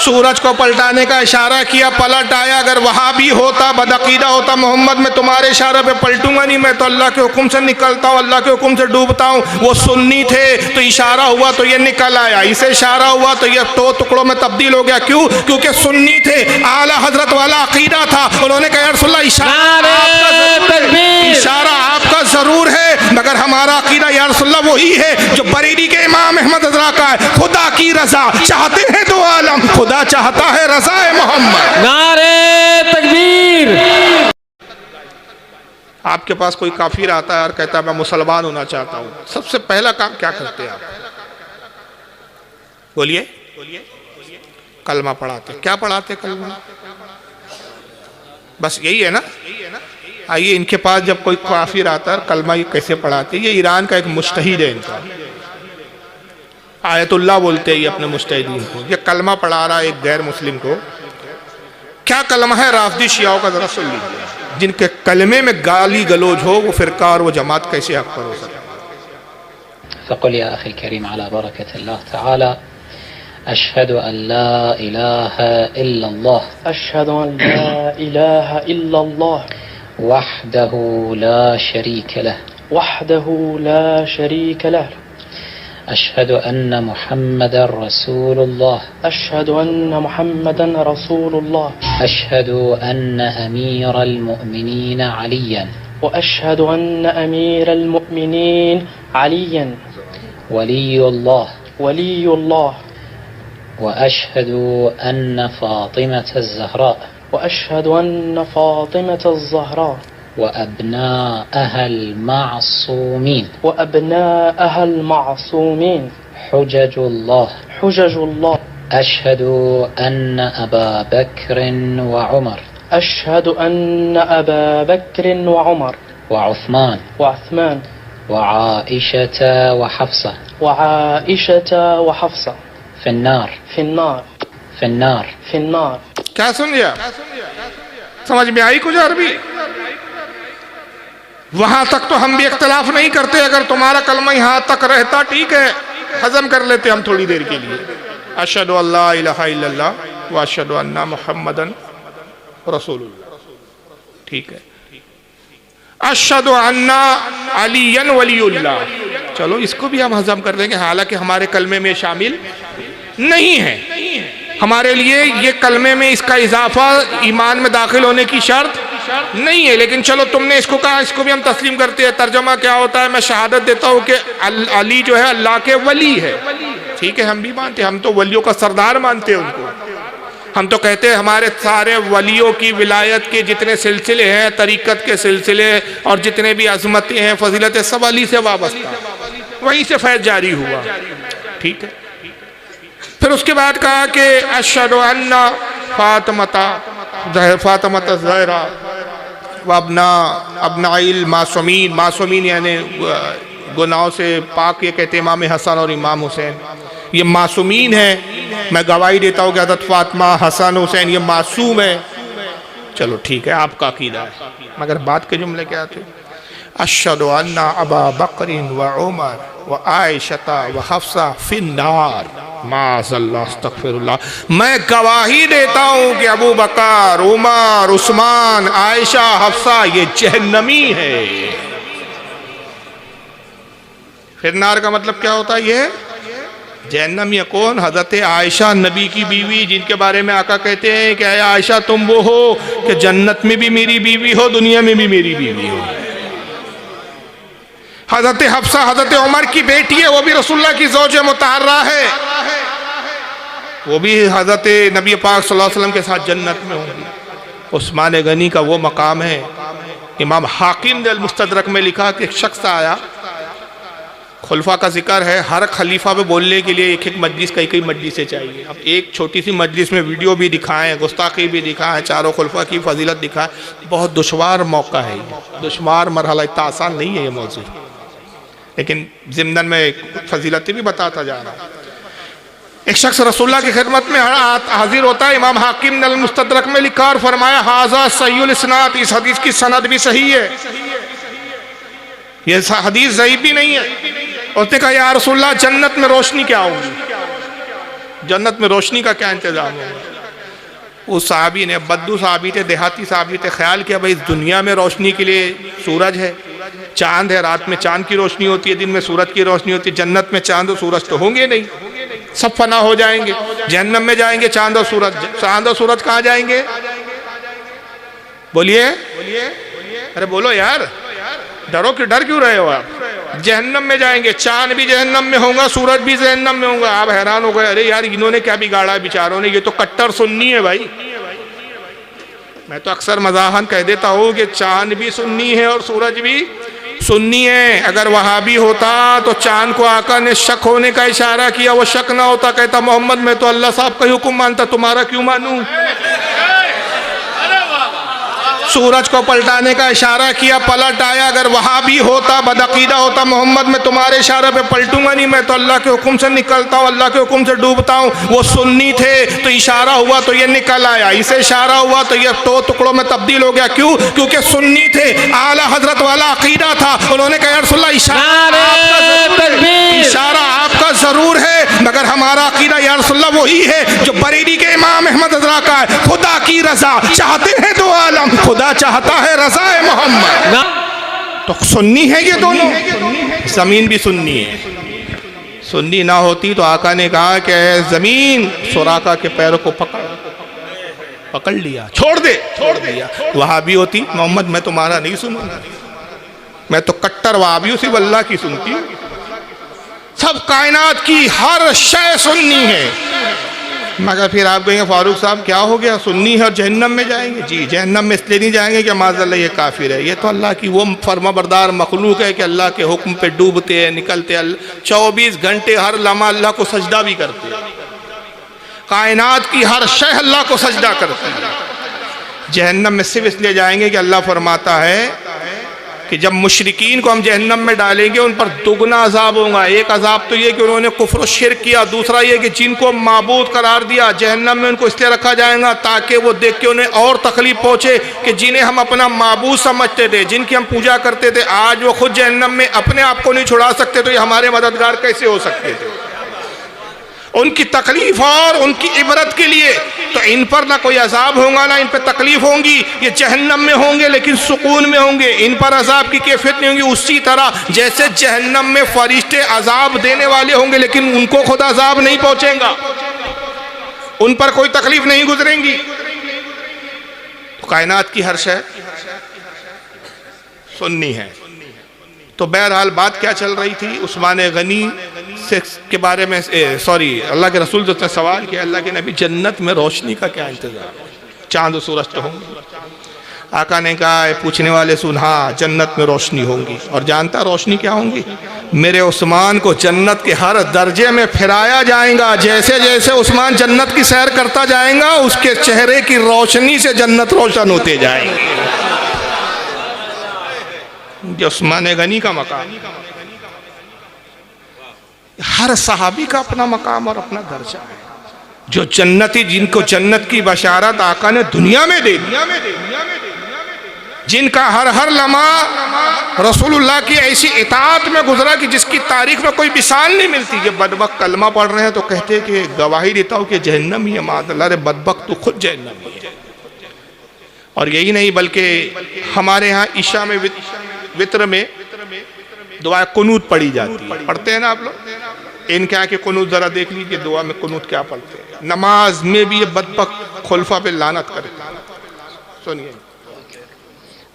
सूरज को पलटाने का इशारा किया, पलट आया। अगर वहाँ भी होता, बदअकीदा होता मोहम्मद मैं तुम्हारे इशारे पे पलटूंगा नहीं, मैं तो अल्लाह के हुक्म से निकलता हूँ, अल्लाह के हुक्म से डूबता हूँ। वो सुन्नी थे तो इशारा हुआ तो ये निकल आया, इसे इशारा हुआ तो ये दो टुकड़ों में तब्दील हो गया। क्यों? क्योंकि सुन्नी थे, आला हजरत वाला अकीदा था। उन्होंने कहा या रसूलल्लाह इशारा आपका जरूर है, मगर हमारा अकीदा या रसूलल्लाह वही है जो बरेली के इमाम अहमद रज़ा का है। खुदा की रजा चाहते हैं दो आलम, खुदा चाहता है रजा है मोहम्मद। नारे तकबीर। आपके पास कोई काफिर आता है और कहता है मैं मुसलमान होना चाहता हूँ, सबसे पहला काम क्या करते हैं आप? बोलिए। कलमा पढ़ाते। क्या पढ़ाते कलमा? बस यही है ना? आइए इनके पास जब कोई काफिर आता है कलमा ये कैसे पढ़ाते? ये ईरान का एक मुज्तहिद है, इनका आयतुल्लाह बोलते हैं ये अपने मुज्तहिदीन को। ये कलमा पढ़ा रहा है एक गैर मुस्लिम को। क्या कलमा है राफदी शियाओं का? जरा सुन लीजिए। जिनके कलमे में गाली गलोज हो वो फिरका और वो जमात कैसे हक पर हो सकता? फ़क़ुल या अख़ी करीम अला बरकतिल्लाह तआला अशहदु अन ला इलाहा इल्लल्लाह अशहदु अन ला इलाहा इल्लल्लाह वहदहु ला शरीक लह वहदहु ला शरीक लह अशहदु अन्न मुहम्मदर रसूलुल्लाह अशहदु अन्न मुहम्मदन रसूलुल्लाह अशहदु अन्न अमीरल मुअमिनीन अलियन व अशहदु अन्न अमीरल मुअमिनीन अलियन वलियुल्लाह वलियुल्लाह व अशहदु अन्न फातिमत ज़हरा व अशहदु अन्न फातिमत ज़हरा वअब्नाअहा अल-मासूमीन वअब्नाअहा अल-मासूमीन हुजजुल्लाह हुजजुल्लाह अशहदु अन्न अबा बकर व उमर अशहदु अन्न अबा बकर व उमर व उस्मान व आइशा व हफ्सा व हफ्सा फिन्नार फिन्नार फिन्नार फिन्नार। क्या सुन लिया? समझ में आई कुछ अरबी? वहां तक तो हम भी इख्तलाफ नहीं करते। अगर तुम्हारा कलमा यहां तक रहता ठीक है, हजम कर लेते हम थोड़ी देर के लिए। अशहदु अल्ला इलाहा इल्लल्लाह व अशहदु अन्ना मुहम्मदन रसूलुल्लाह, ठीक है। अशहदु अन्ना अलियन वलियुल्लाह, चलो इसको भी हम हजम कर लेंगे, हालांकि हमारे कलमे में शामिल नहीं है। हमारे लिए ये कलमे में इसका इजाफा ईमान में दाखिल होने की शर्त नहीं है, लेकिन चलो तुमने इसको कहा, इसको भी हम तस्लीम करते हैं। तर्जमा क्या होता है? मैं शहादत देता हूँ कि अली जो है अल्लाह के वली है, ठीक है, हम भी मानते हैं, हम तो वलियों का सरदार मानते हैं उनको। हम तो कहते हैं हमारे सारे वलियों की विलायत के जितने सिलसिले हैं, तरीक़त के सिलसिले और जितने भी अज़मतें हैं, फजीलतें, सब अली से वाबस्ता, वहीं से फैज़ जारी हुआ, ठीक है। फिर उसके बाद कहा कि अशहदु अन्ना फातिमता ज़हरा व अब्नाइल मासूमीन, मासूमीन यानी गुनाहों से पाक, ये कहते हैं इमाम हसन और इमाम हुसैन, ये मासूमीन है। मैं गवाही देता हूँ कि हज़रत फातिमा, हसन, हुसैन ये मासूम है। चलो ठीक है, आपका अकीदा है, मगर बात के जुमले क्या थे? अशहदु अन्ना अबा बकर व उमर व आइशा व हफ्सा फिन्नार माज़अल्लाह अस्तग़फिरुल्लाह। मैं गवाही देता हूँ कि अबू बकर, उमर, उस्मान, आयशा, हफ्सा ये जहन्नमी है। फिन्नार का मतलब क्या होता है? ये जहन्नमी कौन? हजरत आयशा नबी की बीवी, जिनके बारे में आका कहते हैं कि आयशा तुम वो हो कि जन्नत में भी मेरी बीवी हो, दुनिया में भी मेरी बीवी हो। हजरत हफ्सा हजरत उमर की बेटी है, वो भी रसूलुल्लाह की ज़ौज मुतहर्रा है, वो भी हजरत नबी पाक सल्लल्लाहु अलैहि वसल्लम के साथ जन्नत में होंगी। उस्मान गनी का वो मकाम है। इमाम हाकिम ने अल-मुस्तदरक में लिखा कि एक शख्स आया, खुलफा का जिक्र है, हर खलीफा पे बोलने के लिए एक एक मजलिस, कई कई मजलिसें चाहिए। अब एक छोटी सी मजलिस में वीडियो भी दिखाएं, गुस्ताखी भी दिखाएं, चारों खुलफा की फजीलत दिखाएं, बहुत दुश्वार मौका है, ये दुश्वार मरहला, इतना आसान नहीं है ये मौजूद, लेकिन ज़िम्नन में फजीलतें भी बताता जा रहा है। एक शख्स रसूलुल्लाह की खिदमत में हाजिर होता है। इमाम हाकिम ने अल-मुस्तदरक में लिखा और फरमाया हाज़ा सहीहुल इस्नाद, इस हदीस की सनद भी सही है, ये हदीस ज़ईफ़ भी नहीं है। उसने कहा या रसूलुल्लाह जन्नत में रोशनी क्या होगी? जन्नत में रोशनी का क्या इंतजाम होगा? उस साहबी ने, बद्दू साहबी थे, देहाती साहबी थे, ख्याल किया भाई इस दुनिया में रोशनी के लिए सूरज है, चांद है, रात में चांद की रोशनी होती है, दिन में सूरज की रोशनी होती है। जन्नत में चांद और सूरज तो होंगे नहीं, सब फना हो जाएंगे। जहन्नम में जाएंगे चांद और सूरज, चांद और सूरज कहाँ जाएंगे? बोलिए, अरे बोलो यार, डरो क्यों, डर क्यों रहे हो आप? जहन्नम में जाएंगे, चांद भी जहन्नम में होगा, सूरज भी जहन्नम में होगा। आप हैरान हो गए, अरे यार इन्होंने क्या बिगाड़ा बिचारों ने, ये तो कट्टर सुन्नी है भाई। मैं तो अक्सर मजाहन कह देता हूँ कि चांद भी सुन्नी है और सूरज भी सुन्नी है। अगर वहाबी होता तो चांद को आका ने शक होने का इशारा किया, वो शक ना होता, कहता मोहम्मद मैं तो अल्लाह साहब का ही हुक्म मानता, तुम्हारा क्यों मानूं? सूरज को पलटाने का इशारा किया, पलट आया। अगर वहाँ भी होता, बदअकीदा होता, मोहम्मद मैं तुम्हारे इशारे पे पलटूंगा नहीं, मैं तो अल्लाह के हुक्म से निकलता हूँ, अल्लाह के हुक्म से डूबता हूँ। वो सुन्नी थे तो इशारा हुआ तो ये निकल आया, इसे इशारा हुआ तो ये दो टुकड़ों में तब्दील हो गया। क्यों? क्योंकि सुन्नी थे, आला हजरत वाला अकीदा था। उन्होंने कहा या रसूल अल्लाह इशारा आपका जरूर है, मगर हमारा अकीदा या रसूल अल्लाह वही है जो बरेली के इमाम अहमद रज़ा का है। खुदा की रजा चाहते हैं दो आलम, खुदा चाहता है रजा है मोहम्मद। तो सुन्नी है ये दोनों, जमीन भी सुन्नी है। सुन्नी ना होती तो आका ने कहा कि जमीन सुराका के पैरों को पकड़ लिया, छोड़ दिया। वहाबी होती, मोहम्मद मैं तुम्हारा नहीं सुनूंगा, मैं तो कट्टर वहाबी हूं, सिर्फ अल्लाह की सुनती हूं। सब कायनात की हर शय सुन्नी है। मगर फिर आप कहेंगे फारूक साहब क्या हो गया, सुन्नी है और जहन्नम में जाएंगे? जी, जहन्नम में इसलिए नहीं जाएंगे कि माज़अल्लाह ये काफिर है, ये तो अल्लाह की वो फर्माबरदार मखलूक है कि अल्लाह के हुक्म पे डूबते हैं, निकलते हैं, 24 घंटे हर लम्हा अल्लाह को सजदा भी करते हैं। कायनात की हर शय अल्लाह को सजदा करती है। जहन्नम में सिर्फ इसलिए जाएंगे कि अल्लाह फरमाता है कि जब मुशरिकीन को हम जहन्नम में डालेंगे उन पर दुगना अजाब होगा। एक अजाब तो ये कि उन्होंने कुफ्र और शिर्क किया, दूसरा ये कि जिनको माबूद करार दिया जहन्नम में उनको इसलिए रखा जाएगा ताकि वो देख के उन्हें और तकलीफ पहुँचे कि जिन्हें हम अपना माबूद समझते थे, जिनकी हम पूजा करते थे, आज वो खुद जहन्नम में अपने आप को नहीं छुड़ा सकते, तो ये हमारे मददगार कैसे हो सकते थे? उनकी तकलीफ और उनकी इबरत के लिए तो इन पर ना कोई अजाब होगा ना इन पर तकलीफ होंगी। ये जहन्नम में होंगे लेकिन सुकून में होंगे, इन पर अजाब की कैफियत नहीं होगी। उसी तरह जैसे जहन्नम में फरिश्ते अजाब देने वाले होंगे लेकिन उनको खुद अजाब नहीं पहुंचेगा, उन पर कोई तकलीफ नहीं गुजरेंगी। तो कायनात की हर शय सुन्नी है। तो बहरहाल बात क्या चल रही थी, उस्मान गनी से के बारे में, सॉरी अल्लाह के रसूल जो सवाल किया, अल्लाह के नबी जन्नत में रोशनी का क्या इंतजाम है? चांद और सूरज तो होंगे। आका ने कहा, पूछने वाले सुन, हाँ जन्नत में रोशनी होंगी। और जानता रोशनी क्या होंगी? मेरे उस्मान को जन्नत के हर दर्जे में फिराया जाएगा। जैसे जैसे उस्मान जन्नत की सैर करता जाएगा उसके चेहरे की रोशनी से जन्नत रोशन होते जाएंगे। उस्मान गनी का मकाम, हर सहाबी का अपना मकाम और अपना दर्जा है। जो जन्नती, जिनको जन्नत की बशारत आका ने दुनिया में दे दी, जिनका हर हर लम्हा रसूलुल्लाह की ऐसी इताअत में गुजरा कि जिसकी तारीख में कोई मिसाल नहीं मिलती। ये बदबख्त कलमा पढ़ रहे हैं तो कहते हैं कि गवाही देता हूँ कि जहन्नम ही है, माज़अल्लाह रे बदबख्त तू खुद जहन्नम ही है। और यही नहीं बल्कि हमारे यहाँ ईशा में वित्र में दुआ कुनूत पढ़ी जाती है, पढ़ते हैं ना आप लोग। इनके आके कुनूत जरा देख लीजिए, दुआ में कुनूत क्या पढ़ते हैं। नमाज में भी ये बदबख्त खुलफा पे लानत करते हैं। सुनिए,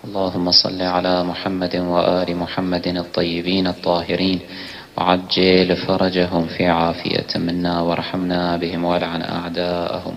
अल्लाहुम्मा सल्लि अला मुहम्मद व आलि मुहम्मद अत-तय्यिबीन अत-ताहिरीन वअज्जिल फरजहुम फी आफियतिन मिन्ना वरहमना बिहिम वलअन अअदाअहुम।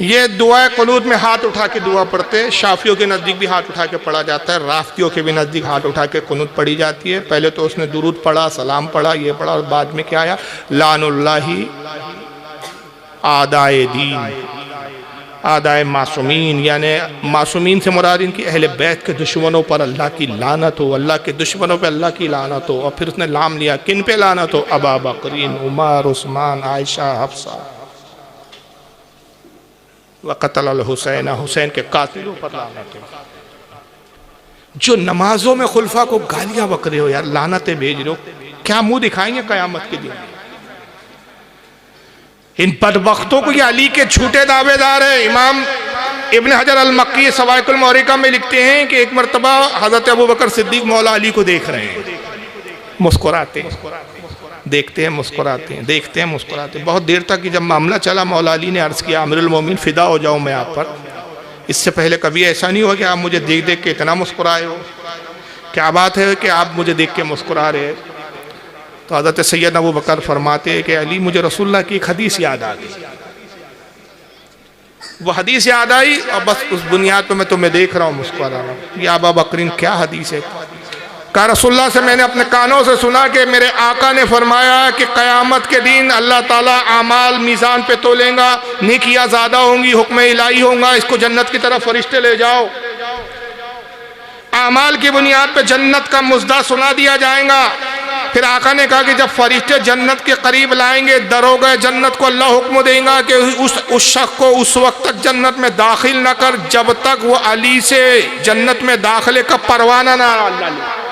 ये दुआ कुनूत में हाथ उठा के दुआ पढ़ते हैं। शाफियों के नज़दीक भी हाथ उठा के पढ़ा जाता है, राफ्तियों के भी नज़दीक हाथ उठा के कुनूत पढ़ी जाती है। पहले तो उसने दुरूद पढ़ा, सलाम पढ़ा, ये पढ़ा, और बाद में क्या आया, लानुल्लाही आदाए दीन, आदाए मासूमीन, यानी मासूमीन से मुराद इनकी अहले बैत के दुश्मनों पर अल्लाह की लानत हो, अल्लाह के दुश्मनों पर अल्लाह की लानत हो। और फिर उसने नाम लिया, किन पे लानत हो? अबा बकरीन, उमर, उस्मान, आयशा, हफ्सा, व क़त्ल अल हुसैन, हुसैन के कातिलों पर लानत हो। जो नमाजों में खुलफा को गालियां बक रहे हो यार, लानतें भेज रहे हो, क्या मुंह दिखाएंगे कयामत के दिन? इन बदबख्तों को ये अली के झूठे दावेदार है। इमाम इब्न हजर अल मक्की सवाइकुल मौरिका में लिखते हैं कि एक मरतबा हजरत अबू बकर सिद्दीक मौला अली को देख रहे हैं, मुस्कुराते देखते हैं, मुस्कुराते हैं, देखते हैं, मुस्कुराते हैं। बहुत देर तक कि जब मामला चला, मौला अली ने अर्ज़ किया, अमीरुल मोमिन फिदा हो जाऊं मैं आप पर, इससे पहले कभी ऐसा नहीं हुआ कि आप मुझे देख देख के इतना मुस्कुराए हो। क्या बात है कि आप मुझे देख के मुस्कुरा रहे? तो हज़रत सैयद अबू बकर फरमाते हैं कि अली, मुझे रसूलुल्लाह की एक हदीस याद आ गई। वो हदीस याद आई और बस उस बुनियाद पर मैं तुम्हें देख रहा हूँ, मुस्कुरा रहा हूँ। या अबा बकरीन, क्या हदीस है? कहा, रसूलुल्लाह से मैंने अपने कानों से सुना कि मेरे आका ने फरमाया कि क़यामत के दिन अल्लाह ताला आमाल मीज़ान पे तोलेगा, नेकियां ज़्यादा होंगी, हुक्म इलाही होगा, इसको जन्नत की तरफ फरिश्ते ले जाओ। आमाल की बुनियाद पे जन्नत का मुज़दा सुना दिया जाएगा। फिर आका ने कहा कि जब फरिश्ते जन्नत के करीब लाएंगे, दरोगा जन्नत को अल्लाह हुक्म देगा कि उस शख्स को उस वक्त तक जन्नत में दाखिल न कर जब तक वो अली से जन्नत में दाखिले का परवाना ना अल्लाह ले।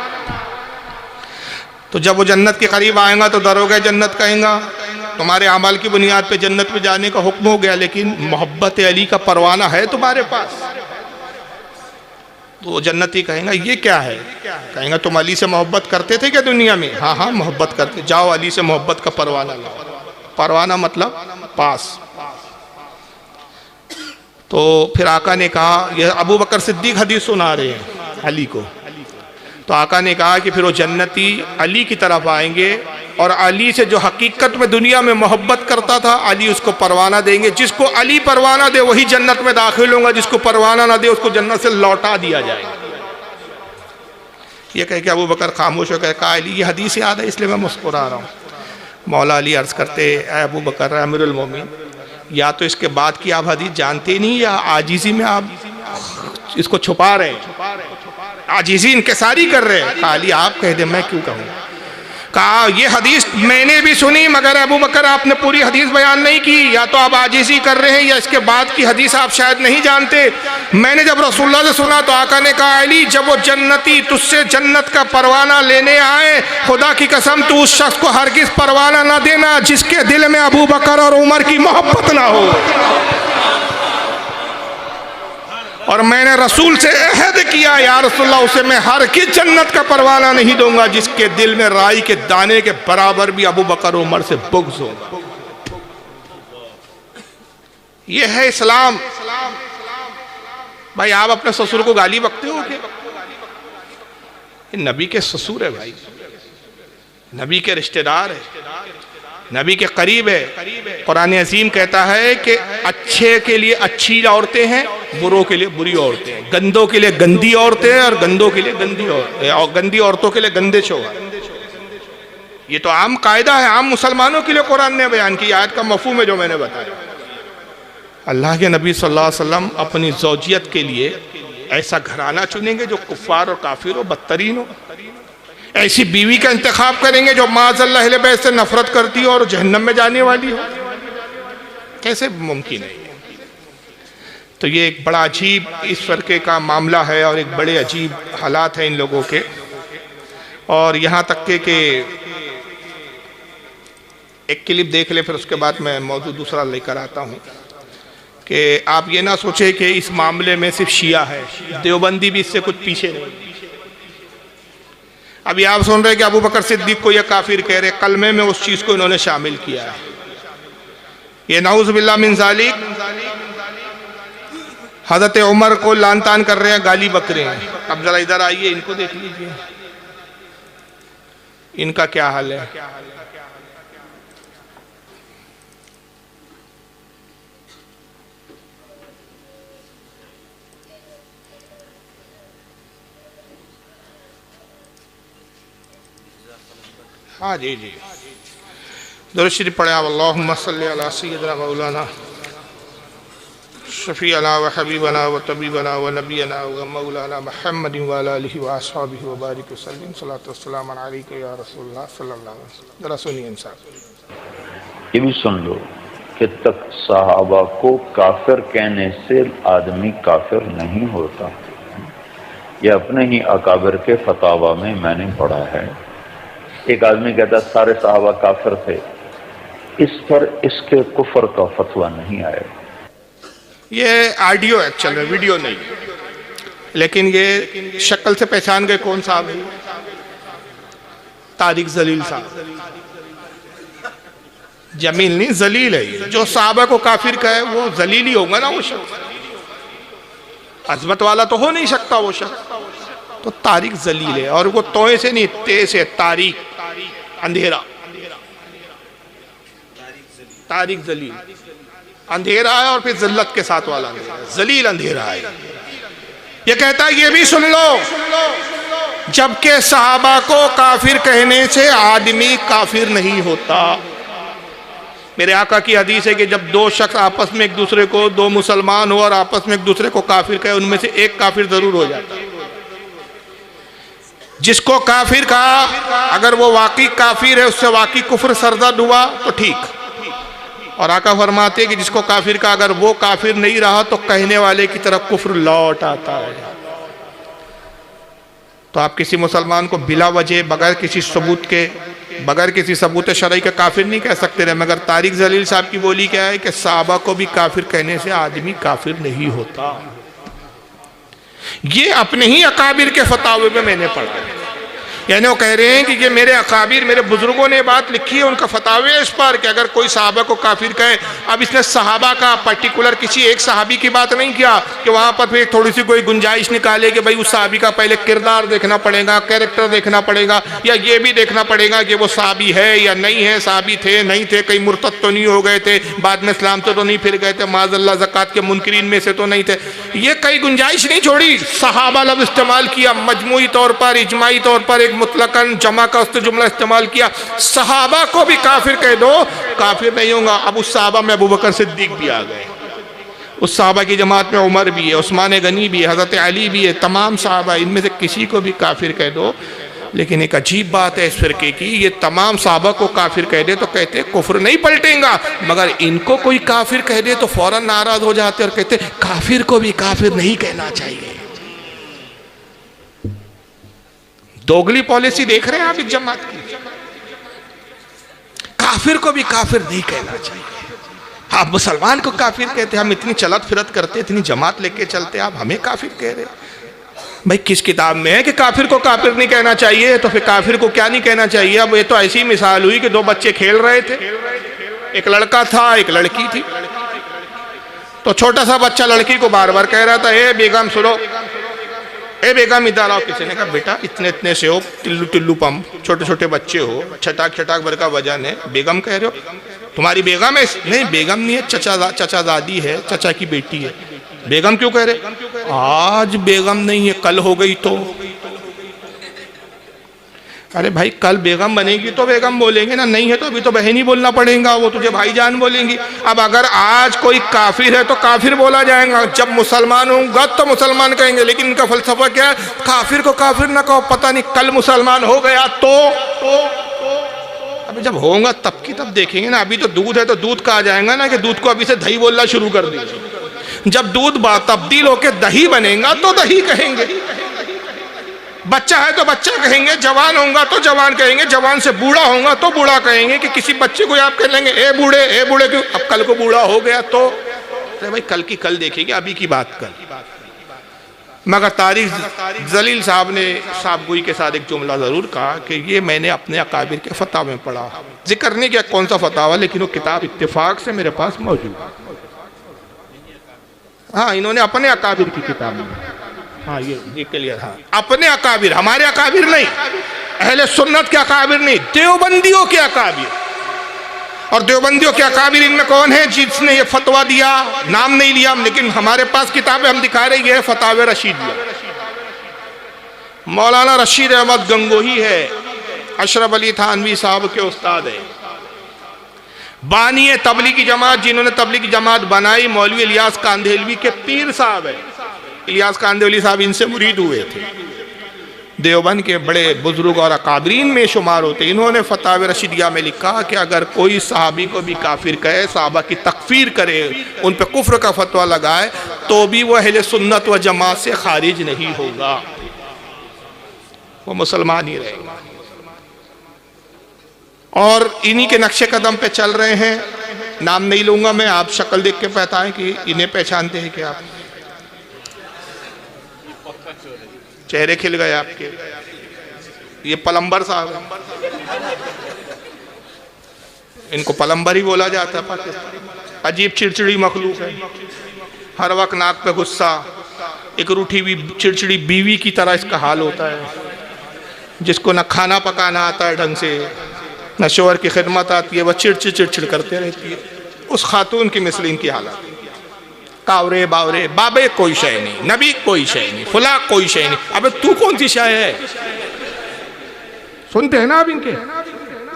तो जब वो जन्नत के करीब आएगा तो दरोगा जन्नत कहेगा, तुम्हारे अमाल की बुनियाद पे जन्नत में जाने का हुक्म हो गया, लेकिन मोहब्बत अली का परवाना है तुम्हारे पास? तो वो जन्नती कहेगा, ये क्या है? कहेगा, तुम अली से मोहब्बत करते थे क्या दुनिया में? हाँ हाँ मोहब्बत करते। जाओ अली से मोहब्बत का परवाना लाओ। परवाना मतलब पास। तो फिर आका ने कहा, यह अबू बकर सिद्दीक हदीस सुना रहे हैं अली को। तो आका ने कहा कि फिर वो जन्नती अली की तरफ आएंगे और अली से जो हकीकत में दुनिया में मोहब्बत करता था, अली उसको परवाना देंगे। जिसको अली परवाना दे वही जन्नत में दाखिल होगा, जिसको परवाना ना दे उसको जन्नत से लौटा दिया जाएगा। ये कह के अबू बकर खामोश हो गए। कहा, अली ये हदीस याद है इसलिए मैं मुस्कुरा रहा हूँ। मौला अली अर्ज़ करते, अबू बकर अमीरुल मोमिन, या तो इसके बाद की आप हदीस जानते ही नहीं, या आजीज़ी में आप इसको छुपा रहे हैं, आजीज़ी इनकिसारी कर रहे हैं। कहा, अली आप कह दे, मैं क्यों कहूँ? कहा, ये हदीस मैंने भी सुनी, मगर अबू बकर आपने पूरी हदीस बयान नहीं की। या तो आप आजीज़ी कर रहे हैं या इसके बाद की हदीस आप शायद नहीं जानते। मैंने जब रसूलुल्लाह से सुना तो आका ने कहा, अली जब वो जन्नती तुझसे जन्नत का परवाना लेने आए, खुदा की कसम तू उस शख्स को हरगिज़ परवाना ना देना जिसके दिल में अबू बकर और उमर की मोहब्बत ना हो। और मैंने रसूल से अहद किया, या रसूलुल्लाह, उसे मैं हर की जन्नत का परवाना नहीं दूंगा जिसके दिल में राई के दाने के बराबर भी अबू बकर उमर से बुग़्ज़ होगा। ये है इस्लाम। भाई आप अपने ससुर को गाली बकते हो क्या? ये नबी के ससुर है भाई, नबी के रिश्तेदार है, नबी के करीब है। कुरान अज़ीम कहता है कि अच्छे के लिए अच्छी औरतें हैं, बुरों के लिए बुरी औरतें हैं, गंदों के लिए गंदी औरतें हैं और गंदों के लिए गंदी औरतें, और गंदी औरतों के लिए गंदे शौहर। ये तो आम कायदा है, आम मुसलमानों के लिए कुरान ने बयान की। आयत का मफ़हूम है जो मैंने बताया। अल्लाह के नबी सल्लल्लाहु अलैहि वसल्लम अपनी ज़ौजियत के लिए ऐसा घराना चुनेंगे जो कुफ़ार और काफिर हो, बदतरीन हो। ऐसी बीवी का इंतखाब करेंगे जो माज़अल्लाह अहले बैत से नफरत करती हो और जहन्नम में जाने वाली हो। कैसे मुमकिन है? तो ये एक बड़ा अजीब इस फ़र्क़े का मामला है और एक बड़े अजीब हालात हैं इन लोगों के। और यहाँ तक के एक क्लिप देख ले, फिर उसके बाद मैं मौजू दूसरा लेकर आता हूँ कि आप ये ना सोचे कि इस मामले में सिर्फ शिया है, देवबंदी भी इससे कुछ पीछे नहीं। अभी आप सुन रहे हैं कि अबू बकर सिद्दीक को यह काफिर कह रहे, कलमे में उस चीज़ को इन्होंने शामिल किया है। ये नाउज़ बिल्लाह मिन ज़ालिक हज़रत उमर को लान तान कर रहे हैं, गाली बक रहे हैं। अब जरा इधर आइए, इनको देख लीजिए, इनका क्या हाल है। हाँ जी जी, दुरूद शरीफ पढ़े आप। अल्लाहुम्मा सल्ली अला सय्यिदिना मौलाना शफ़ीअना व हबीबना व तबीबना व नबीना व मौलाना मुहम्मद व अला आलिहि व अस्हाबिहि व बारिक वसल्लिम सल्लल्लाहु वस्सलाम अलैका या रसूलल्लाह सल्लल्लाहु अलैहि वसल्लम। जरा सुनिए इंसान, ये भी सुन लो कि तक सहाबा को काफिर कहने से आदमी काफिर नहीं होता। ये अपने ही अकाबिर के फतावा में मैंने पढ़ा है। एक आदमी कहता सारे सहाबा काफिर थे, इस पर इसके कुफर का फतवा नहीं आया। ये ऑडियो एक्चुअल में, वीडियो नहीं, लेकिन ये शक्ल से पहचान गए कौन साहब है? तारिक जलील साहब। जमील नहीं, जलील है। जो साहबा को काफिर कहे वो जलील ही होगा ना वो शख्स, अजमत वाला तो हो नहीं सकता वो शख्स। तो तारिक जलील है, और वो तोए से नहीं, ते से तारिक, अंधेरा। तारिक जलील अंधेरा है, और फिर जिल्लत के साथ वाला जलील अंधेरा है। ये कहता है, ये भी सुन लो, जबकि सहाबा को काफिर कहने से आदमी काफिर नहीं होता। मेरे आका की हदीस है कि जब दो शख्स आपस में एक दूसरे को, दो मुसलमान हो और आपस में एक दूसरे को काफिर कहे, उनमें से एक काफिर जरूर हो जाता है। जिसको काफिर कहा, अगर वो वाकई काफिर है, उससे वाकई कुफ्र सरजद हुआ तो ठीक। और आका फरमाते हैं कि जिसको काफिर कहा, अगर वो काफिर नहीं रहा तो कहने वाले की तरफ कुफ्र लौट आता है। तो आप किसी मुसलमान को बिला वजह, बगैर किसी सबूत के, बगैर किसी सबूत शरई के काफिर नहीं कह सकते रहे। मगर तारिक जलील साहब की बोली क्या है कि साहबा को भी काफिर कहने से आदमी काफिर नहीं होता। ये अपने ही अकाबिर के फतावे में मैंने पढ़ा है। यानी वो कह रहे हैं कि ये मेरे अकाबिर, मेरे बुजुर्गों ने बात लिखी है, उनका फतावे इस पर कि अगर कोई सहाबा को काफिर कहे। अब इसने सहाबा का पर्टिकुलर किसी एक सहाबी की बात नहीं किया कि वहां पर फिर थोड़ी सी कोई गुंजाइश निकाले कि भाई उस सहाबी का पहले किरदार देखना पड़ेगा, कैरेक्टर देखना पड़ेगा, या ये भी देखना पड़ेगा कि वो सहाबी है या नहीं है, सहाबी थे नहीं थे, कहीं मुर्तद तो नहीं हो गए थे, बाद में इस्लाम से तो नहीं फिर गए थे, माज़अल्लाह ज़कात के मुनकिरीन में से तो नहीं थे। ये कई गुंजाइश नहीं छोड़ी, सहाबा लफ्ज़ इस्तेमाल किया, मजमूई तौर पर, इजमाई तौर पर एक मुतलकन जमा का उस जुमला इस्तेमाल किया। सहाबा को भी काफिर कह दो, काफिर नहीं होगा। अब उस सहाबा में अबू बकर सिद्दीक भी आ गए, उस सहाबा की जमात में उमर भी है, उस्मान गनी भी है, हजरत अली भी है, तमाम सहाबा, इनमें से किसी को भी काफिर कह दो। लेकिन एक अजीब बात है इस फिरके की, ये तमाम सहाबा को काफिर कह दे तो कहते कुफ्र नहीं पलटेगा, मगर इनको कोई काफिर कह दे तो फौरन नाराज हो जाते और कहते काफिर को भी काफिर नहीं कहना चाहिए। दोगली पॉलिसी देख रहे हैं आप इस जमात की। काफिर को भी काफिर नहीं कहना चाहिए। आप मुसलमान को काफिर कहते, हम इतनी चलत फिरत करते, इतनी जमात लेके चलते, आप हमें काफिर कह रहे। भाई किस किताब में है कि काफिर को काफिर नहीं कहना चाहिए? तो फिर काफिर को क्या नहीं कहना चाहिए? अब ये तो ऐसी मिसाल हुई कि दो बच्चे खेल रहे थे, एक लड़का था एक लड़की थी। तो छोटा सा बच्चा लड़की को बार बार कह रहा था, ए बेगम सुनो, ए बेगम इधर आओ। किसी ने कहा बेटा इतने इतने से हो, टिल्लू टिल्लू पम, छोटे छोटे बच्चे हो, छटाक छटाक भर का वजन है, बेगम कह रहे हो? तुम्हारी बेगम है? नहीं बेगम नहीं है, चचा दादी है, चचा की बेटी है। बेगम क्यों कह रहे? आज बेगम नहीं है, कल हो गई तो। अरे भाई कल बेगम बनेगी तो बेगम बोलेंगे ना, नहीं है तो अभी तो बहन ही बोलना पड़ेगा, वो तुझे भाईजान बोलेंगी। अब अगर आज कोई काफिर है तो काफिर बोला जाएगा, जब मुसलमान होगा तो मुसलमान कहेंगे। लेकिन इनका फलसफा क्या है? काफिर को काफिर ना कहो, पता नहीं कल मुसलमान हो गया तो अभी जब होगा तब की तब देखेंगे ना। अभी तो दूध है तो दूध कहा जाएगा ना कि दूध को अभी से दही बोलना शुरू कर दीजिए। जब दूध तब्दील होकर दही बनेगा तो दही कहेंगे। बच्चा है तो बच्चा कहेंगे, जवान होगा तो जवान कहेंगे, जवान से बूढ़ा होगा तो बूढ़ा कहेंगे। कि किसी बच्चे को आप कह लेंगे ए बूढ़े क्यों? अब कल को बूढ़ा हो गया तो अरे भाई कल की कल देखेंगे, अभी की बात कल। मगर तारिक जलील साहब ने साहबगोई के साथ एक जुमला जरूर कहा कि ये मैंने अपने अकाबिर के फतावे में पढ़ा। जिक्र नहीं किया कौन सा फतावा, लेकिन वो किताब इत्तेफाक से मेरे पास मौजूद है। हाँ इन्होंने अपने अकाबिर की किताब में, हाँ ये क्लियर, हाँ अपने अकाबिर, हमारे अकाबिर नहीं, अहले सुन्नत के अकाबिर नहीं, देवबंदियों के अकाबिर। और देवबंदियों के अकाबिर इनमें कौन है जिसने ये फतवा दिया? नाम नहीं लिया, लेकिन हमारे पास किताबें हम दिखा रहे हैं। फतावे रशीदिया, मौलाना रशीद अहमद गंगोही है, अशरफ अली थानवी साहब के उस्ताद है। बानी तबलीगी जमात, जिन्होंने तबलीगी जमात बनाई, मौलवी इलियास कांदेलवी के पीर साहब है। इलियास कांदेलवी साहब इनसे मुरीद हुए थे, देवबंद के बड़े बुजुर्ग और अकाबरीन में शुमार होते। इन्होंने फतावे रशीदिया में लिखा कि अगर कोई सहाबी को भी काफिर कहे, सहाबा की तकफीर करे, उन पे कुफ्र का फतवा लगाए, तो भी वह अहले सुन्नत व जमात से खारिज नहीं होगा, वो मुसलमान ही रहेगा। और इन्हीं के नक्शे कदम पे चल रहे हैं। नाम नहीं लूंगा मैं, आप शक्ल देख के बताएं कि इन्हें पहचानते हैं क्या आप? चेहरे खिल गए आपके। ये पलंबर साहब हैं, इनको पलंबर ही बोला जाता है पाकिस्तान। अजीब चिड़चिड़ी मखलूक है, हर वक्त नाक पे गुस्सा, एक रूठी हुई चिड़चिड़ी बीवी की तरह इसका हाल होता है, जिसको न खाना पकाना आता है ढंग से, न शोहर की खिदमत आती है, वह चिड़चिड़ करते रहती है। उस खातून की मिसल इनकी हालत। कावरे बावरे, बाबे कोई शय नहीं, नबी कोई शय नहीं, फुला कोई शय नहीं। अबे तू कौन सी शय है? सुनते हैं ना आप इनके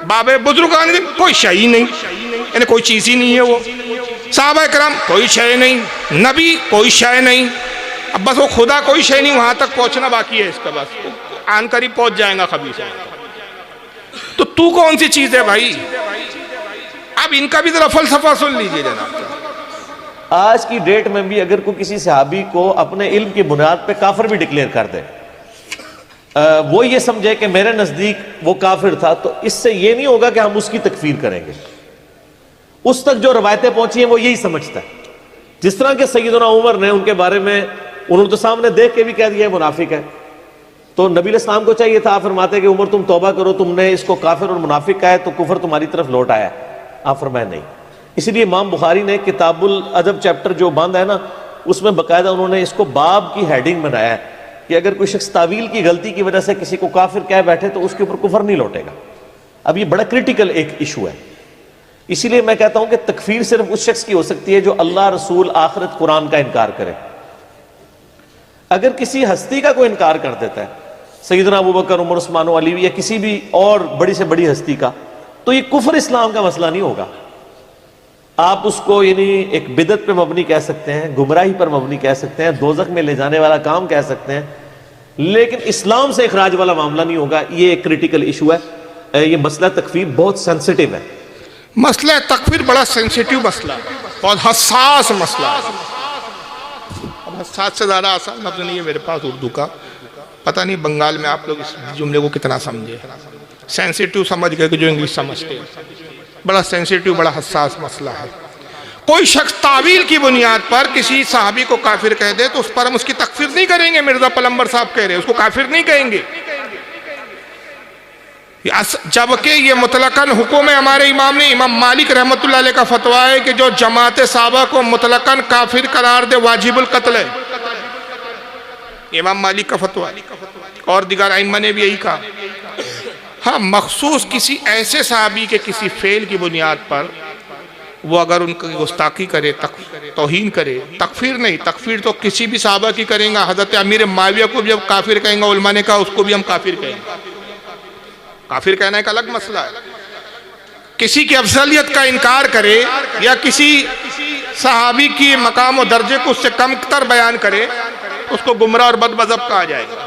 बाबे बुजुर्गान, कोई शय ही नहीं, यानी कोई चीज ही नहीं है वो। साहबा करम कोई शय नहीं, नबी कोई शय नहीं। अब बस वो खुदा कोई शय नहीं, वहां तक पहुंचना बाकी है इसका, बस आनकर ही पहुंच जाएगा कभी से। तो तू कौन सी चीज है भाई? अब इनका भी जरा फलसफा सुन लीजिए जनाब। आज की डेट में भी अगर कोई किसी सहाबी को अपने इल्म की बुनियाद पे काफिर भी डिक्लेयर कर दे, वो ये समझे कि मेरे नजदीक वो काफिर था, तो इससे ये नहीं होगा कि हम उसकी तकफीर करेंगे। उस तक जो रवायतें पहुंची हैं वो यही समझता है। जिस तरह के सैयदना उमर ने उनके बारे में, उन्होंने तो सामने देख के भी कह दिया मुनाफिक है, तो नबी इस्लाम को चाहिए था, आप फरमाते कि उमर तुम तौबा करो, तुमने इसको काफिर और मुनाफिक कहा है तो कुफर तुम्हारी तरफ लौट आया। आप फरमाए नहीं। इसलिए इमाम बुखारी ने किताबुल अदब चैप्टर जो बंद है ना, उसमें बाकायदा उन्होंने इसको बाब की हेडिंग बनाया है कि अगर कोई शख्स तावील की गलती की वजह से किसी को काफिर कह बैठे तो उसके ऊपर कुफर नहीं लौटेगा। अब ये बड़ा क्रिटिकल एक इशू है। इसीलिए मैं कहता हूं कि तकफीर सिर्फ उस शख्स की हो सकती है जो अल्लाह, रसूल, आखिरत, कुरान का इनकार करे। अगर किसी हस्ती का कोई इनकार कर देता है, सैयदना अबू बकर, उमर, उस्मान, अली या किसी भी और बड़ी से बड़ी हस्ती का, तो ये कुफर इस्लाम का मसला नहीं होगा। आप उसको यानी एक बिदत पे मबनी कह सकते हैं, गुमराही पर मबनी कह सकते हैं, दोजख में ले जाने वाला काम कह सकते हैं, लेकिन इस्लाम से इखराज वाला मामला नहीं होगा। ये एक क्रिटिकल इशू है। ये मसला तकफीर बहुत सेंसिटिव है। मसला तकफीर बड़ा सेंसिटिव मसला है, बहुत हसास मसला है। अब हसास से ज़्यादा आसान लफ्ज़ नहीं है मेरे पास उर्दू का। पता नहीं बंगाल में आप लोग इस जुमले को कितना समझे। सेंसिटिव समझ गए कि जो इंग्लिश समझते हैं। बड़ा सेंसिटिव, बड़ा हसास मसला है। कोई शख्स तावील की बुनियाद पर किसी सहाबी को काफिर कह दे तो उस पर हम उसकी तकफीर नहीं करेंगे। मिर्जा पलंबर साहब कह रहे हैं उसको काफिर नहीं कहेंगे, जबकि ये मुतलकन हुक्म है। हमारे इमाम ने, इमाम मालिक रहमतुल्लाह अलैह का फतवा है कि जो जमात साहबा को मुतलकन काफिर करार दे वाजिबुल कत्ल है। इमाम मालिक का फतवा और दिगार आइम्मा ने भी यही कहा। हाँ, मखसूस किसी ऐसे सहाबी के किसी फेल की बुनियाद पर वो अगर उनकी गुस्ताखी करे, तौहीन करे, तकफीर नहीं। तकफीर तो किसी भी सहाबा की करेंगे। हजरत अमीर माविया को भी जब काफिर कहेंगे, उलमा ने कहा उसको भी हम काफिर कहेंगे। काफिर कहना एक अलग मसला है। किसी की अफजलियत का इनकार करे या किसी सहाबी की मकाम और दर्जे को उससे कम तर बयान करे, उसको गुमराह और बदमज़हब कहा जाएगा।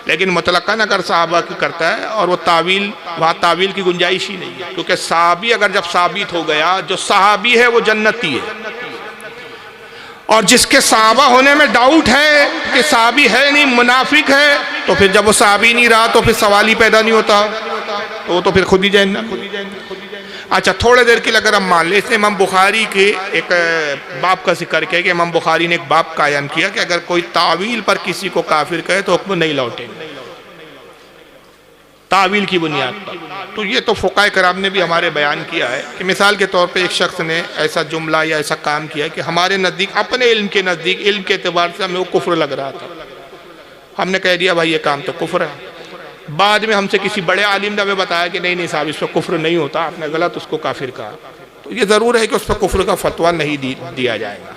लेकिन मुतलकन अगर सहाबा की करता है और वो तावील, वहाँ तावील की गुंजाइश ही नहीं है, क्योंकि सहाबी अगर जब साबित हो गया, जो सहाबी है वो जन्नती है। और जिसके सहाबा होने में डाउट है कि सहाबी है नहीं, मुनाफिक है, तो फिर जब वो सहाबी नहीं रहा तो फिर सवाल ही पैदा नहीं होता, तो वो तो फिर खुद ही जहन्नम। अच्छा, थोड़े देर के लिए अगर हम मान लें, इसने इमाम बुखारी के एक बाप का जिक्र किया कि इमाम बुखारी ने एक बाप कायम किया कि अगर कोई तावील पर किसी को काफिर कहे तो हुक्म नहीं लौटेंगे, तावील की बुनियाद पर। तो ये तो फुकाए कराम ने भी हमारे बयान किया है कि मिसाल के तौर पे एक शख्स ने ऐसा जुमला या ऐसा काम किया कि हमारे नज़दीक, अपने इल्म के नज़दीक, इल्म के एतबार से हमें वो कुफ्र लग रहा था। हमने कह दिया भाई ये काम तो कुफ्र है। बाद में हमसे किसी बड़े आलिम ने हमें बताया कि नहीं नहीं साहब, इस पर कुफ्र नहीं होता, आपने गलत उसको काफिर कहा। तो ये ज़रूर है कि उस पर कुफ्र का फतवा नहीं दिया जाएगा।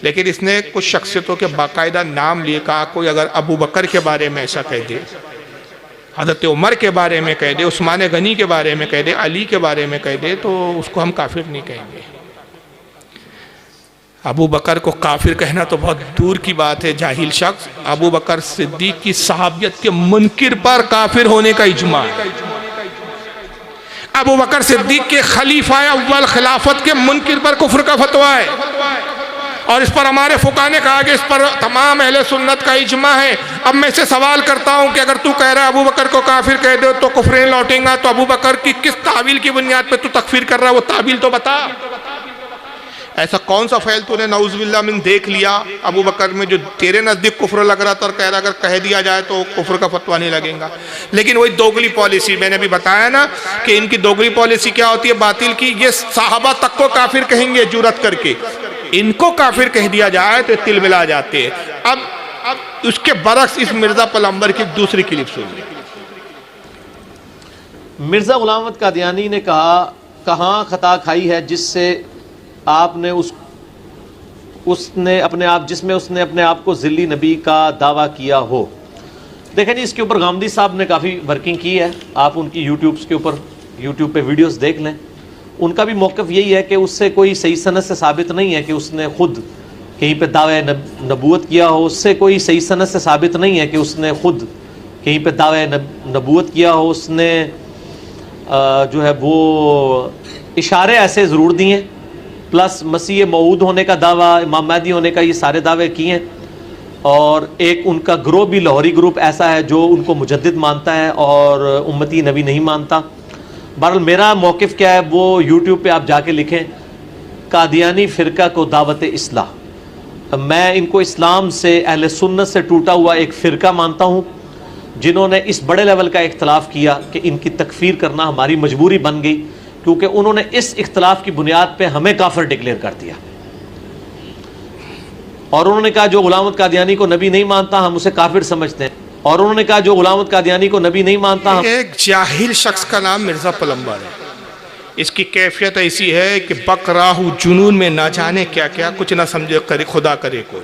लेकिन इसने कुछ शख्सियतों के बाकायदा नाम लिए, कहा कोई अगर अबू बकर के बारे में ऐसा कह दे, हज़रत उमर के बारे में कह दे, उस्मान गनी के बारे में कह दे, अली के बारे में कह दे, तो उसको हम काफिर नहीं कहेंगे। अबू बकर को काफिर कहना तो बहुत दूर की बात है। जाहिल शख्स अबू बकर सिद्दीक की सहाबियत के मुनकिर पर काफिर होने का इजमा है। अबू बकर सिद्दीक के खलीफा अव्वल खिलाफत के मुनकिर पर कुफ्र का फतवा है, और इस पर हमारे फुका ने कहा कि इस पर तमाम अहले सुन्नत का इजमा है। अब मैं से सवाल करता हूं कि अगर तू कह रहा है अबू बकर को काफिर कह दो तो कुफ्र नहीं लौटेगा, तो अबू बकर की किस तावील की बुनियाद पे तू तकफीर कर रहा है, वो तावील तो बता। ऐसा कौन सा फैल तूने नऊज़ुबिल्लाह मिन देख लिया अबू बकर में जो तेरे नज़दीक कुफ्र लग रहा था, और कह रहा अगर कह दिया जाए तो कुफ्र का फतवा नहीं लगेगा। लेकिन वही दोगली पॉलिसी, मैंने अभी बताया ना कि इनकी दोगली पॉलिसी क्या होती है बातिल की। ये साहबा तक को काफिर कहेंगे जुरत करके, इनको काफिर कह दिया जाए तो तिल मिला जाते हैं। अब उसके बरक्स इस मिर्जा पलंबर की दूसरी क्लिप सुनिए। मिर्जा गुलाम अहमद कादियानी ने कहा, कहाँ खता खाई है जिससे आपने उसने अपने आप जिसमें उसने अपने आप को ज़िल्ली नबी का दावा किया हो। देखें जी, इसके ऊपर गामदी साहब ने काफ़ी वर्किंग की है। आप उनकी यूट्यूब पे वीडियोस देख लें। उनका भी मौक़िफ़ यही है कि उससे कोई सही सनद से साबित नहीं है कि उसने खुद कहीं पे दावे नबूवत किया हो। उससे कोई सही सनद से साबित नहीं है कि उसने खुद कहीं पे दावे नबूवत किया हो। उसने जो है वो इशारे ऐसे ज़रूर दिए, प्लस मसीह मऊद होने का दावा, इमाम महदी होने का, ये सारे दावे किए हैं। और एक उनका ग्रुप भी लाहौरी ग्रुप ऐसा है जो उनको मुजद्दिद मानता है और उम्मती नबी नहीं मानता। बहरहाल मेरा मौक़िफ़ क्या है वो यूट्यूब पे आप जाके लिखें, कादियानी फ़िरका को दावत इस्लाह। मैं इनको इस्लाम से, अहले सुन्नत से टूटा हुआ एक फ़िरका मानता हूँ, जिन्होंने इस बड़े लेवल का इख्तलाफ किया कि इनकी तकफ़ीर करना हमारी मजबूरी बन गई, क्योंकि उन्होंने इस इख्तलाफ की बुनियाद पे हमें काफिर डिक्लेयर कर दिया। और उन्होंने कहा जो गुलाम अहमद कादियानी को नबी नहीं मानता हम उसे काफिर समझते हैं। और उन्होंने कहा जो गुलाम अहमद कादियानी को नबी नहीं मानता हम। एक जाहिल शख्स का नाम मिर्जा पलंबर है। इसकी कैफियत ऐसी है कि बकराहू जुनून में ना जाने क्या क्या, कुछ ना समझे करे खुदा करे को।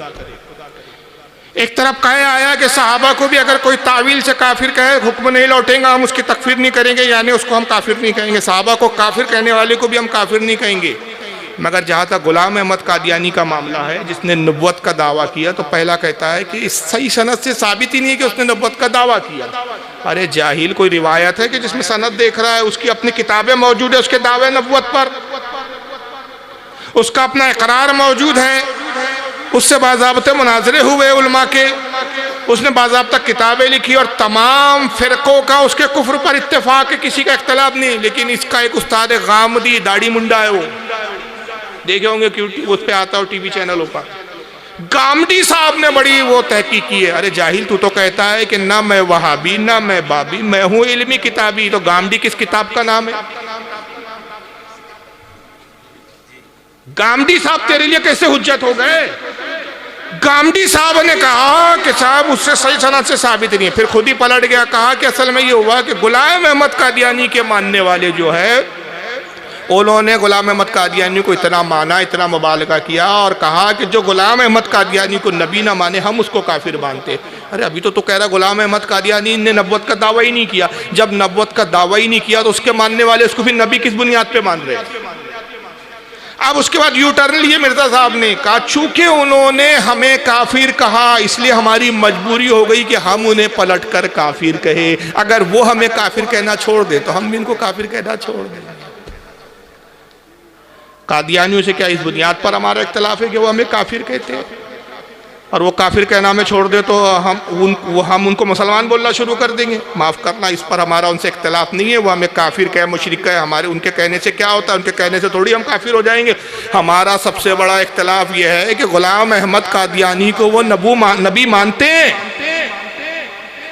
एक तरफ कहे आया कि सहाबा को भी अगर कोई तावील से काफिर कहे हुक्म नहीं लौटेगा, हम उसकी तकफीर नहीं करेंगे, यानी उसको हम काफिर नहीं कहेंगे। सहाबा को काफिर कहने वाले को भी हम काफिर नहीं कहेंगे। मगर जहाँ तक गुलाम अहमद कादियानी का मामला है, जिसने नबुव्वत का दावा किया, तो पहला कहता है कि इस सही सनद से साबित ही नहीं है कि उसने नबुव्वत का दावा किया। अरे जाहिल, कोई रिवायत है कि जिसमें सनद देख रहा है, उसकी अपनी किताबें मौजूद है उसके दावे नबुव्वत पर, उसका अपना इकरार मौजूद है, उससे बाज़ाब्ते मुनाजरे हुए उलमा के, उसने बाज़ाब्ता किताबें लिखी और तमाम फ़िरक़ों का उसके कुफ्र पर इत्तेफाक है, किसी का इख्तलाफ नहीं। लेकिन इसका एक उस्ताद गामदी दाढ़ी मुंडा है, वो देखे होंगे कि उस पर आता हो टीवी चैनलों पर। गामदी साहब ने बड़ी वो तहकीक की है। अरे जाहिल, तू तो कहता है कि ना मैं वहाबी ना मैं बाबी, मैं हूँ इल्मी किताबी, तो गामदी किस किताब का नाम है? गामदी साहब तेरे लिए कैसे हुज्जत हो गए? गामदी साहब ने कहा कि साहब उससे सही सनद से साबित नहीं है। फिर खुद ही पलट गया, कहा कि असल में ये हुआ कि गुलाम अहमद कादियानी के मानने वाले जो है, उन्होंने गुलाम अहमद कादियानी को इतना माना, इतना मुबालगा किया और कहा कि जो गुलाम अहमद कादियानी को नबी ना माने हम उसको काफिर मानते। अरे अभी तो तू कह रहा गुलाम अहमद कादियानी ने नबुव्वत का दावा ही नहीं किया। जब नबुव्वत का दावा ही नहीं किया तो उसके मानने वाले उसको फिर नबी किस बुनियाद पे मान रहे हैं? अब उसके बाद यू टर्न लिए मिर्जा साहब ने, कहा चूंकि उन्होंने हमें काफिर कहा इसलिए हमारी मजबूरी हो गई कि हम उन्हें पलट कर काफिर कहे। अगर वो हमें काफिर कहना छोड़ दे तो हम भी इनको काफिर कहना छोड़ दें। कादियानियों से क्या इस बुनियाद पर हमारा इख्तलाफ है कि वो हमें काफिर कहते हैं, और वो काफिर कहना हमें छोड़ दे तो हम उनको मुसलमान बोलना शुरू कर देंगे? माफ़ करना, इस पर हमारा उनसे इख्तलाफ नहीं है। वो हमें काफिर कहे, मुशरिक कहे, हमारे उनके कहने से क्या होता है? उनके कहने से थोड़ी हम काफिर हो जाएंगे। हमारा सबसे बड़ा इख्तलाफ ये है कि गुलाम अहमद कादियानी को वो नबी मानते हैं।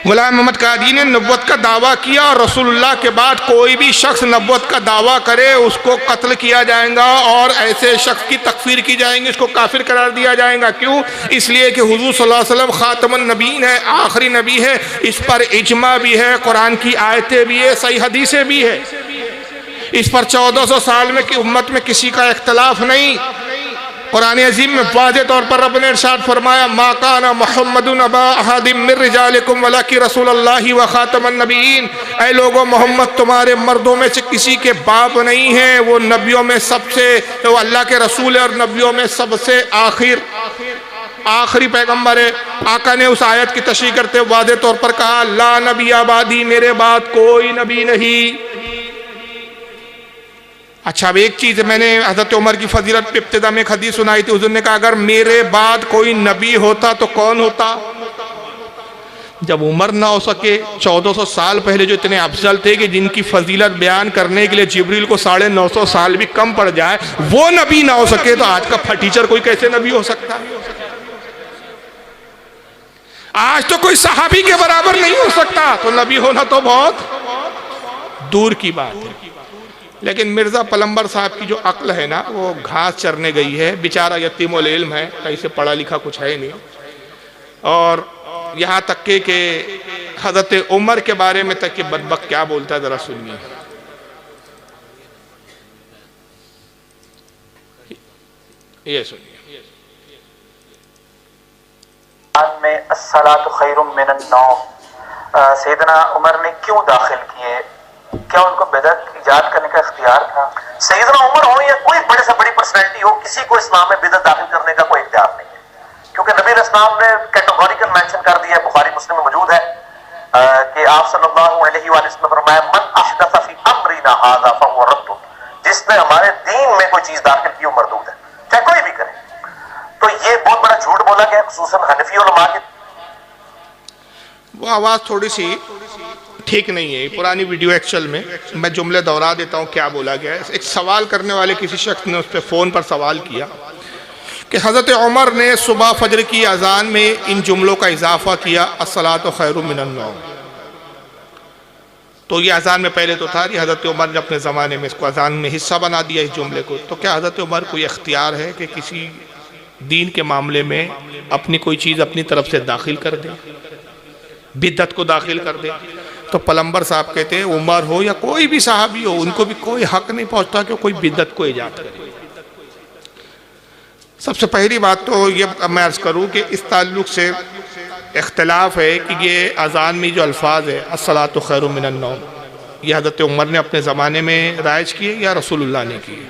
गुलाम अहमद कादियानी ने नबुव्वत का दावा किया और रसूलुल्लाह के बाद कोई भी शख्स नबुव्वत का दावा करे उसको कत्ल किया जाएगा और ऐसे शख्स की तकफीर की जाएंगी, उसको काफिर करार दिया जाएगा। क्यों? इसलिए कि हुजूर सल्लल्लाहु अलैहि वसल्लम खातमुन नबीन है, आखिरी नबी है। इस पर इजमा भी है, कुरान की आयतें भी है, सही हदीसें भी है। इस पर 1400 साल में की उम्मत में किसी का इख्तलाफ नहीं। कुरान अज़ीम में वाज़े तौर पर रब ने इरशाद फरमाया, मा काना मुहम्मदुन अबा अहदिम मिन रिजालिकुम वलाकि रसूलुल्लाहि व खातमुन नबिय्यीन। ऐ लोगों, मोहम्मद तुम्हारे मर्दों में से किसी के बाप नहीं है, वो नबियों में सबसे, वो अल्लाह के रसूल है और नबियों में सबसे आखिरी पैगंबर है। आका ने उस आयत की तशरीह करते हुए वाज़े तौर पर कहा, ला नबी आबादी, मेरे बाद कोई नबी नहीं। अच्छा, अब एक चीज़, मैंने हज़रत उमर की फजीलत पे इब्तिदा में एक हदीस सुनाई थी। हुज़ूर ने कहा, अगर मेरे बाद कोई नबी होता तो कौन होता? जब उमर ना हो सके, 1400 साल पहले जो इतने अफजल थे कि जिनकी फजीलत बयान करने के लिए जिब्रील को 950 साल भी कम पड़ जाए, वो नबी ना हो सके तो आज का फटीचर कोई कैसे नबी हो सकता है? आज तो कोई सहाबी के बराबर नहीं हो सकता, तो नबी होना तो बहुत दूर की बात है। लेकिन मिर्ज़ा पलम्बर साहब की जो अक्ल है ना, वो घास चरने गई है। बेचारा यतीमुल इल्म है, कहीं से पढ़ा लिखा कुछ है नहीं। और यहाँ तक के हज़रत उमर के बारे में तक कि बदबक क्या बोलता है, ज़रा सुनिए। ये सुनिए। में अस्सलातु खैरुम मिनन नौम सैयदना उमर ने क्यों दाखिल किए? क्या उनको बिदअत इजाद करने का इख्तियार था? सैयदना उमर हो या कोई बड़े से बड़ी पर्सनैलिटी हो, किसी को इस्लाम में बिदअत दाखिल करने का कोई इख्तियार नहीं है, क्योंकि नबी इस्लाम ने कैटेगोरिकल मेंशन कर दिया है, बुखारी मुस्लिम में मौजूद है कि आप सल्लल्लाहु अलैहि वसल्लम ने फरमाया, मन अहदथ फी अम्रिना हाज़ा फहुव रद्द, जिसने हमारे दीन में कोई चीज दाखिल की वो मरदूद है, चाहे कोई भी करे। तो ये बहुत बड़ा झूठ बोला गया, खुसूसन हनफी उलमा के। वो आवाज़ थोड़ी सी ठीक नहीं है, पुरानी वीडियो एक्चुअल में मैं जुमले दोहरा देता हूँ क्या बोला गया है। एक सवाल करने वाले किसी शख्स ने उस पर फ़ोन पर सवाल किया कि हज़रत उमर ने सुबह फजर की अजान में इन जुमलों का इजाफा किया, अस्सलातु खैरुम मिनन नौम। तो ये अजान में पहले तो था, ये हज़रत उमर ने अपने ज़माने में इसको अजान में हिस्सा बना दिया इस जुमले को। तो क्या हज़रत उमर को इख्तियार है कि किसी दीन के मामले में अपनी कोई चीज़ अपनी तरफ से दाखिल कर दे, बिद्दत को दाखिल कर दे? तो पलम्बर साहब कहते हैं, उमर हो या कोई भी सहाबी हो, उनको भी कोई हक नहीं पहुंचता कि कोई बिद्दत को ईजाद करे। सबसे पहली बात तो ये मैं अर्ज़ करूँ कि इस ताल्लुक़ से इख्तिलाफ है कि ये अजान में जो अल्फाज है अस्सलातु खैरुम मिनन नौम, ये हज़रत उमर ने अपने ज़माने में राइज किए या रसूलुल्लाह ने किए?